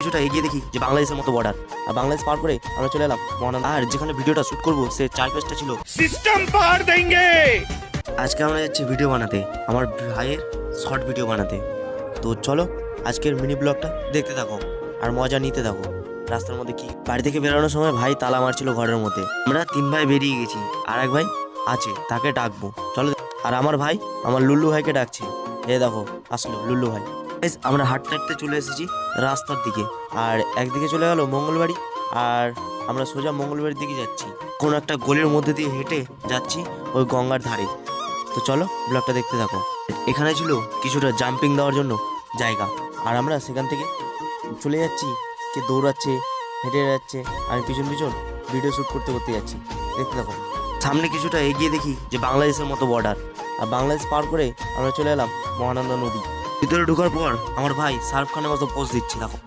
কিছুটা এগিয়ে দেখি যে বাংলাদেশের মতো বর্ডার, আর বাংলাদেশ পার করে আমরা চলে এলাম মহানন্দা। আর যেখানে ভিডিওটা শুট করবো সে চারপাশটা ছিল সিস্টেম পার দেंगे। আজকে আমরা যাচ্ছি ভিডিও বানাতে, আমার ভাইয়ের শর্ট ভিডিও বানাতে। তো চলো আজকের মিনি ব্লগটা দেখতে থাকো আর মজা নিতে থাকো। রাস্তার মধ্যে কি বাড়ি থেকে বেরোনোর সময় ভাই তালা মারছিল ঘরের মধ্যে। আমরা 3 ভাই বেরিয়ে গেছি, আর এক ভাই আছে তাকে ডাকবো চলো। আর আমার ভাই আমার লুল্লু ভাইকে ডাকছে, এ দেখো আসলো লুল্লু ভাই। Guys, আমরা হাঁটতে হাঁটতে চলে এসেছি রাস্তার দিকে, আর একদিকে চলে গেল মঙ্গলবাড়ি, আর আমরা সোজা মঙ্গলবাড়ির দিকে যাচ্ছি। কোনো একটা গলির মধ্যে দিয়ে হেঁটে যাচ্ছি ওই গঙ্গার ধারে। তো চলো ব্লগটা দেখতে থাকো। এখানে ছিল কিছুটা জাম্পিং দেওয়ার জন্য জায়গা, আর আমরা সেখান থেকে চলে যাচ্ছি। কে দৌড়াচ্ছে, হেঁটে যাচ্ছে, আমি পিছন পিছন ভিডিও শ্যুট করতে করতে যাচ্ছি। দেখতে থাকো। সামনে কিছুটা এগিয়ে দেখি যে বাংলাদেশের মতো বর্ডার, আর বাংলাদেশ পার করে আমরা চলে এলাম মহানন্দা নদী। ভিতরে ঢোকার পর আমার ভাই শাহরুখ খানের মতো পোজ দিচ্ছে দেখো।